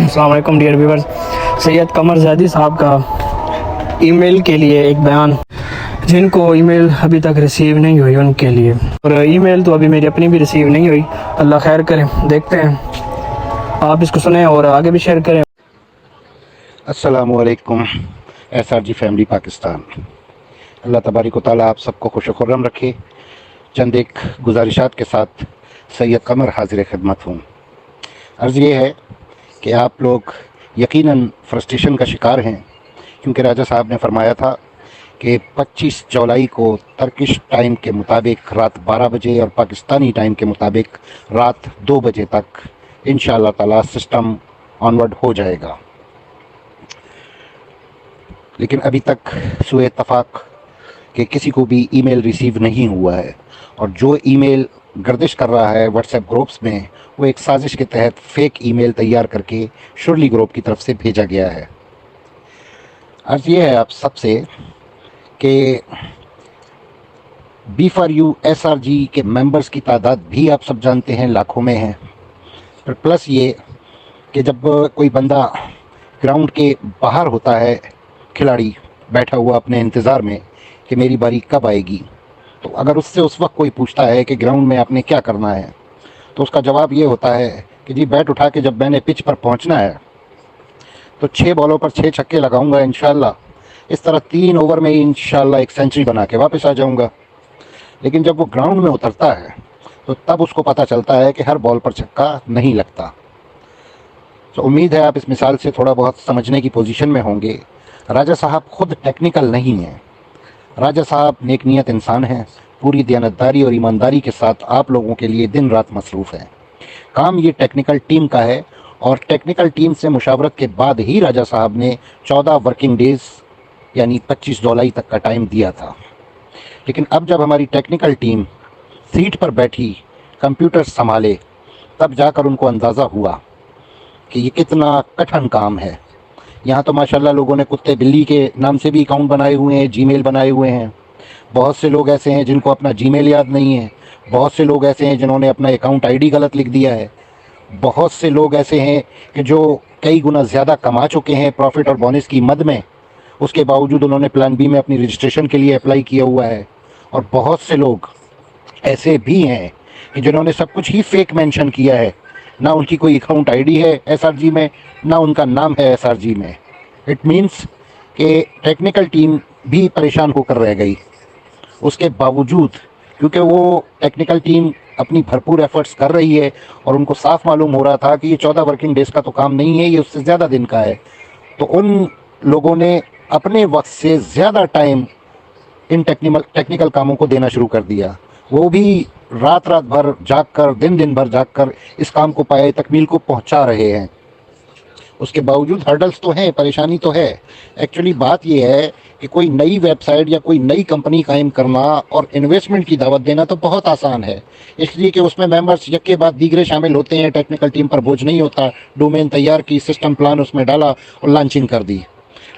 السلام علیکم dear viewers, سید قمر زیدی صاحب کا ای میل کے لیے ایک بیان، جن کو ای میل ابھی تک ریسیو نہیں ہوئی ان کے لیے، اور ای میل تو ابھی میری اپنی بھی ریسیو نہیں ہوئی، اللہ خیر کرے، دیکھتے ہیں، آپ اس کو سنیں اور آگے بھی شیئر کریں۔ السلام علیکم S R G family Pakistan, اللہ تبارک و تعالیٰ آپ سب کو خوش و خرم رکھے۔ چند ایک گزارشات کے ساتھ سید قمر حاضر خدمت ہوں۔ عرض یہ ہے کہ آپ لوگ یقیناً فرسٹریشن کا شکار ہیں، کیونکہ راجہ صاحب نے فرمایا تھا کہ 25 جولائی کو ترکش ٹائم کے مطابق رات 12 بجے اور پاکستانی ٹائم کے مطابق رات 2 بجے تک انشاءاللہ تعالیٰ سسٹم آنورڈ ہو جائے گا، لیکن ابھی تک سوء اتفاق کہ کسی کو بھی ای میل ریسیو نہیں ہوا ہے، اور جو ای میل گردش کر رہا ہے واٹس ایپ گروپس میں، وہ ایک سازش کے تحت فیک ای میل تیار کر کے شرلی گروپ کی طرف سے بھیجا گیا ہے۔ عرض یہ ہے آپ سب سے کہ B for U S R G کے ممبرز کی تعداد بھی آپ سب جانتے ہیں لاکھوں میں ہیں، پر پلس یہ کہ جب کوئی بندہ گراؤنڈ کے باہر ہوتا ہے، کھلاڑی بیٹھا ہوا اپنے انتظار میں کہ میری باری کب آئے گی، تو اگر اس سے اس وقت کوئی پوچھتا ہے کہ گراؤنڈ میں آپ نے کیا کرنا ہے، تو اس کا جواب یہ ہوتا ہے کہ جی بیٹ اٹھا کے جب میں نے پچ پر پہنچنا ہے تو 6 بالوں پر 6 چھکے لگاؤں گا انشاءاللہ، اس طرح 3 اوور میں انشاءاللہ ایک سینچری بنا کے واپس آ جاؤں گا۔ لیکن جب وہ گراؤنڈ میں اترتا ہے تو تب اس کو پتہ چلتا ہے کہ ہر بال پر چھکا نہیں لگتا۔ تو امید ہے آپ اس مثال سے تھوڑا بہت سمجھنے کی پوزیشن میں ہوں گے۔ راجہ صاحب خود ٹیکنیکل نہیں ہیں، راجہ صاحب نیک نیت انسان ہیں، پوری دیانتداری اور ایمانداری کے ساتھ آپ لوگوں کے لیے دن رات مصروف ہیں۔ کام یہ ٹیکنیکل ٹیم کا ہے، اور ٹیکنیکل ٹیم سے مشاورت کے بعد ہی راجہ صاحب نے 14 ورکنگ ڈیز یعنی 25 جولائی تک کا ٹائم دیا تھا۔ لیکن اب جب ہماری ٹیکنیکل ٹیم سیٹ پر بیٹھی کمپیوٹر سنبھالے، تب جا کر ان کو اندازہ ہوا کہ یہ کتنا کٹھن کام ہے۔ یہاں تو ماشاءاللہ لوگوں نے کتے بلی کے نام سے بھی اکاؤنٹ بنائے ہوئے ہیں، جی میل بنائے ہوئے ہیں۔ بہت سے لوگ ایسے ہیں جن کو اپنا جی میل یاد نہیں ہے، بہت سے لوگ ایسے ہیں جنہوں نے اپنا اکاؤنٹ آئی ڈی غلط لکھ دیا ہے، بہت سے لوگ ایسے ہیں کہ جو کئی گنا زیادہ کما چکے ہیں پروفٹ اور بونس کی مد میں، اس کے باوجود انہوں نے پلان بی میں اپنی رجسٹریشن کے لیے اپلائی کیا ہوا ہے، اور بہت سے لوگ ایسے بھی ہیں کہ جنہوں نے سب کچھ ہی فیک مینشن کیا ہے، نہ ان کی کوئی اکاؤنٹ آئی ڈی ہے ایس آر جی میں، نہ ان کا نام ہے ایس آر جی میں۔ اٹ مینس کہ ٹیکنیکل ٹیم بھی پریشان ہو کر رہ گئی۔ اس کے باوجود کیونکہ وہ ٹیکنیکل ٹیم اپنی بھرپور ایفرٹس کر رہی ہے، اور ان کو صاف معلوم ہو رہا تھا کہ یہ 14 ورکنگ ڈیز کا تو کام نہیں ہے، یہ اس سے زیادہ دن کا ہے، تو ان لوگوں نے اپنے وقت سے زیادہ ٹائم ان ٹیکنیکل کاموں کو دینا شروع کر دیا۔ وہ بھی رات بھر جاگ کر، دن بھر جاگ کر اس کام کو پائے تکمیل کو پہنچا رہے ہیں۔ اس کے باوجود ہرڈلز تو ہیں، پریشانی تو ہے۔ ایکچولی بات یہ ہے کہ کوئی نئی ویب سائٹ یا کوئی نئی کمپنی قائم کرنا اور انویسٹمنٹ کی دعوت دینا تو بہت آسان ہے، اس لیے کہ اس میں ممبرز یک کے بعد دیگرے شامل ہوتے ہیں، ٹیکنیکل ٹیم پر بوجھ نہیں ہوتا، ڈومین تیار کی، سسٹم پلان اس میں ڈالا اور لانچنگ کر دی۔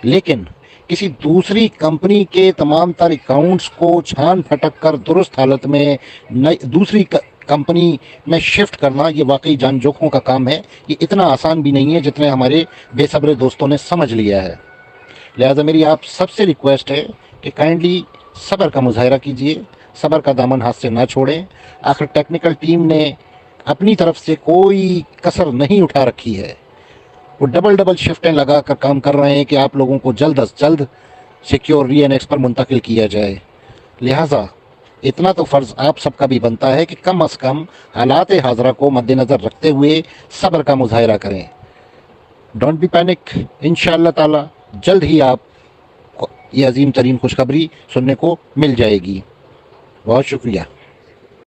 لیکن کسی دوسری کمپنی کے تمام تر اکاؤنٹس کو چھان پھٹک کر درست حالت میں دوسری کمپنی میں شفٹ کرنا، یہ واقعی جان جوکھوں کا کام ہے۔ یہ اتنا آسان بھی نہیں ہے جتنے ہمارے بے صبر دوستوں نے سمجھ لیا ہے۔ لہذا میری آپ سب سے ریکویسٹ ہے کہ کائنڈلی صبر کا مظاہرہ کیجئے، صبر کا دامن ہاتھ سے نہ چھوڑیں۔ آخر ٹیکنیکل ٹیم نے اپنی طرف سے کوئی کسر نہیں اٹھا رکھی ہے، وہ ڈبل شفٹیں لگا کر کام کر رہے ہیں کہ آپ لوگوں کو جلد از جلد سیکیور ری این ایکس پر منتقل کیا جائے۔ لہٰذا اتنا تو فرض آپ سب کا بھی بنتا ہے کہ کم از کم حالات حاضرہ کو مد نظر رکھتے ہوئے صبر کا مظاہرہ کریں۔ ڈونٹ بی پینک، انشاءاللہ تعالی جلد ہی آپ کو یہ عظیم ترین خوشخبری سننے کو مل جائے گی۔ بہت شکریہ۔